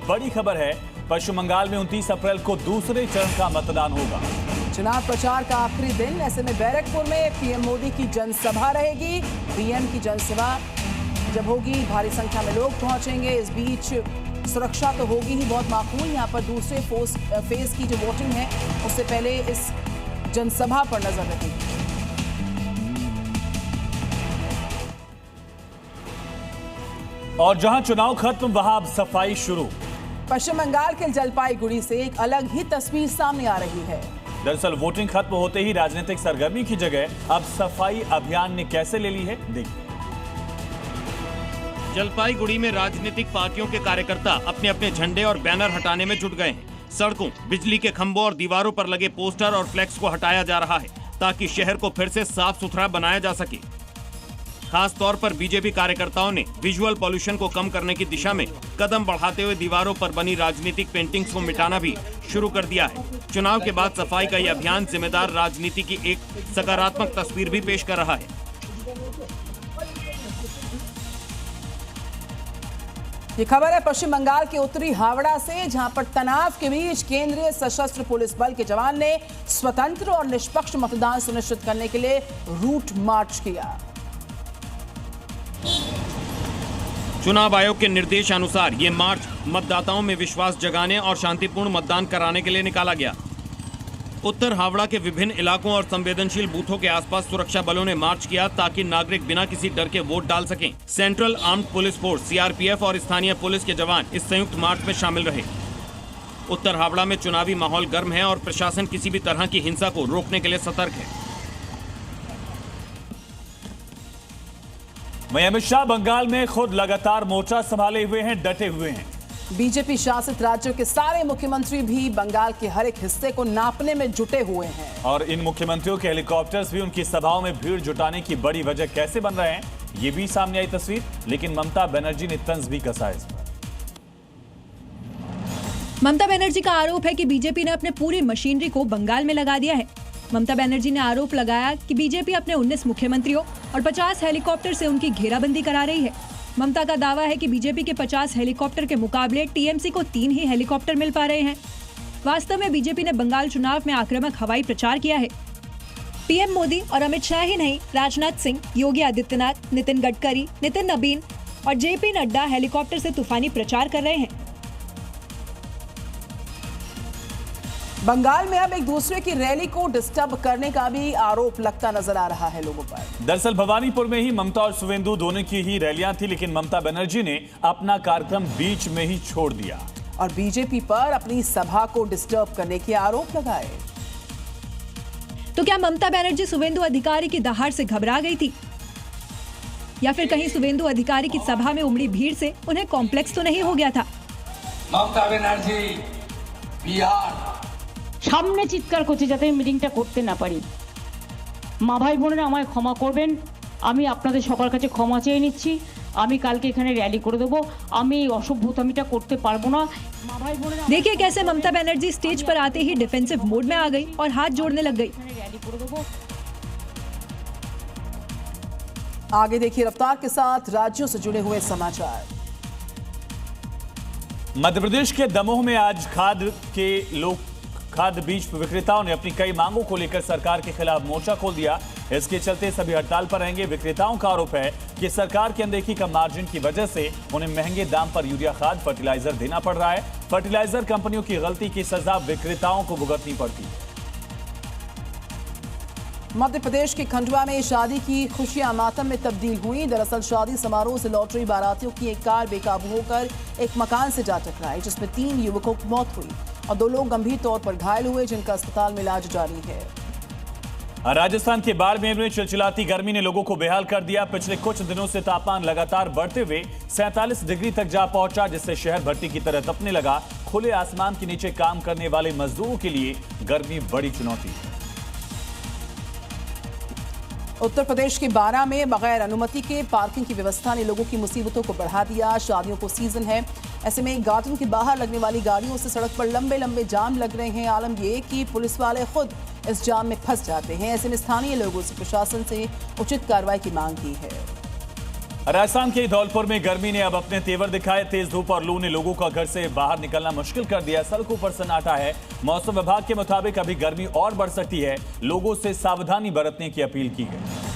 बड़ी खबर है, पश्चिम बंगाल में 29 अप्रैल को दूसरे चरण का मतदान होगा। चुनाव प्रचार का आखिरी दिन, ऐसे में बैरकपुर में पीएम मोदी की जनसभा रहेगी। पीएम की जनसभा जब होगी, भारी संख्या में लोग पहुंचेंगे। इस बीच सुरक्षा तो होगी ही बहुत माकूल। यहाँ पर दूसरे फेज की जो वोटिंग है उससे पहले इस जनसभा पर नजर रखेगी। और जहां चुनाव खत्म, वहां अब सफाई शुरू। पश्चिम बंगाल के जलपाईगुड़ी से एक अलग ही तस्वीर सामने आ रही है। दरअसल वोटिंग खत्म होते ही राजनीतिक सरगर्मी की जगह अब सफाई अभियान ने कैसे ले ली है, देखिए। जलपाईगुड़ी में राजनीतिक पार्टियों के कार्यकर्ता अपने अपने झंडे और बैनर हटाने में जुट गए हैं। सड़कों, बिजली के खंभों और दीवारों पर लगे पोस्टर और फ्लैक्स को हटाया जा रहा है ताकि शहर को फिर से साफ सुथरा बनाया जा सके। खास तौर पर बीजेपी कार्यकर्ताओं ने विजुअल पॉल्यूशन को कम करने की दिशा में कदम बढ़ाते हुए दीवारों पर बनी राजनीतिक पेंटिंग्स को मिटाना भी शुरू कर दिया है। चुनाव के बाद सफाई का यह अभियान जिम्मेदार राजनीति की एक सकारात्मक तस्वीर भी पेश कर रहा है। ये खबर है पश्चिम बंगाल के उत्तरी हावड़ा से, जहां पर तनाव के बीच केंद्रीय सशस्त्र पुलिस बल के जवान ने स्वतंत्र और निष्पक्ष मतदान सुनिश्चित करने के लिए रूट मार्च किया। चुनाव आयोग के निर्देशानुसार ये मार्च मतदाताओं में विश्वास जगाने और शांतिपूर्ण मतदान कराने के लिए निकाला गया। उत्तर हावड़ा के विभिन्न इलाकों और संवेदनशील बूथों के आसपास सुरक्षा बलों ने मार्च किया ताकि नागरिक बिना किसी डर के वोट डाल सकें। Central armed police force CRPF और स्थानीय पुलिस के जवान इस संयुक्त मार्च में शामिल रहे। उत्तर हावड़ा में चुनावी माहौल गर्म है और प्रशासन किसी भी तरह की हिंसा को रोकने के लिए सतर्क है। वहीं अमित शाह बंगाल में खुद लगातार मोर्चा संभाले हुए हैं, डटे हुए हैं। बीजेपी शासित राज्यों के सारे मुख्यमंत्री भी बंगाल के हर एक हिस्से को नापने में जुटे हुए हैं। और इन मुख्यमंत्रियों के हेलीकॉप्टर्स भी उनकी सभाओं में भीड़ जुटाने की बड़ी वजह कैसे बन रहे हैं, ये भी सामने आई तस्वीर। लेकिन ममता बनर्जी ने तंज भी कसा इस पर। ममता बनर्जी का आरोप है कि बीजेपी ने अपने पूरी मशीनरी को बंगाल में लगा दिया है। ममता बनर्जी ने आरोप लगाया कि बीजेपी अपने 19 मुख्यमंत्रियों और 50 हेलीकॉप्टर से उनकी घेराबंदी करा रही है। ममता का दावा है कि बीजेपी के 50 हेलीकॉप्टर के मुकाबले टीएमसी को 3 ही हेलीकॉप्टर मिल पा रहे हैं। वास्तव में बीजेपी ने बंगाल चुनाव में आक्रामक हवाई प्रचार किया है। पीएम मोदी और अमित शाह ही नहीं, राजनाथ सिंह, योगी आदित्यनाथ, नितिन गडकरी, नितिन नबीन और जेपी नड्डा हेलीकॉप्टर से तूफानी प्रचार कर रहे हैं। बंगाल में अब एक दूसरे की रैली को डिस्टर्ब करने का भी आरोप लगता नजर आ रहा है लोगों पर। दरअसल भवानीपुर में ही ममता और सुवेंदु दोनों की ही रैलियां थी, लेकिन ममता बनर्जी ने अपना कार्यक्रम बीच में ही छोड़ दिया और बीजेपी पर अपनी सभा को डिस्टर्ब करने के आरोप लगाए। तो क्या ममता बनर्जी सुवेंदु अधिकारी की दहाड़ से घबरा गई थी, या फिर कहीं सुवेंदु अधिकारी की सभा में उमड़ी भीड़ से उन्हें कॉम्प्लेक्स तो नहीं हो गया था? ममता बनर्जी बिहार সামনে চিৎকার করছে যাতে মিটিংটা করতে না পারি। মা ভাই বোনেরা আমায় ক্ষমা করবেন, আমি আপনাদের সবার কাছে ক্ষমা চেয়ে নিচ্ছি। আমি কালকে এখানে র‍্যালি করে দেব, আমি অসভ্যতামিটা করতে পারবো না। মা ভাই বোনেরা देखिए कैसे ममता बनर्जी स्टेज पर आते ही डिफेंसिव मोड में आ गई और हाथ जोड़ने लग गई। र‍্যালি করে দেব। आगे देखिए रफ्तार के साथ राज्यों से जुड़े हुए समाचार। मध्य प्रदेश के दमोह में आज खाद्य बीज विक्रेताओं ने अपनी कई मांगों को लेकर सरकार के खिलाफ मोर्चा खोल दिया। इसके चलते सभी हड़ताल पर रहेंगे। विक्रेताओं का आरोप है कि सरकार की अनदेखी का मार्जिन की वजह से उन्हें महंगे दाम पर यूरिया खाद फर्टिलाइजर देना पड़ रहा है। फर्टिलाइजर कंपनियों की गलती की सजा विक्रेताओं को भुगतनी पड़ती है। मध्य प्रदेश के खंडवा में शादी की खुशियां मातम में तब्दील हुई। दरअसल शादी समारोह से लौट रही बारातियों की एक कार बेकाबू होकर एक मकान से जा टकराई, जिसमें 3 युवकों की मौत हुई और 2 लोग गंभीर तौर पर घायल हुए, जिनका अस्पताल में इलाज जारी है। राजस्थान के बाड़मेर में चिलचिलाती गर्मी ने लोगों को बेहाल कर दिया। पिछले कुछ दिनों से तापमान लगातार बढ़ते हुए 47 डिग्री तक जा पहुंचा, जिससे शहर भट्टी की तरह तपने लगा। खुले आसमान के नीचे काम करने वाले मजदूरों के लिए गर्मी बड़ी चुनौती है। उत्तर प्रदेश के बारा में बगैर अनुमति के पार्किंग की व्यवस्था ने लोगों की मुसीबतों को बढ़ा दिया। शादियों को सीजन है, ऐसे में गार्डन के बाहर लगने वाली गाड़ियों से सड़क पर लंबे लंबे जाम लग रहे हैं। आलम ये कि पुलिस वाले खुद इस जाम में फंस जाते हैं। ऐसे में स्थानीय लोगों से प्रशासन से उचित कार्रवाई की मांग की है। राजस्थान के धौलपुर में गर्मी ने अब अपने तेवर दिखाए। तेज धूप और लू ने लोगों का घर से बाहर निकलना मुश्किल कर दिया। सड़कों पर सन्नाटा है। मौसम विभाग के मुताबिक अभी गर्मी और बढ़ सकती है। लोगों से सावधानी बरतने की अपील की गई।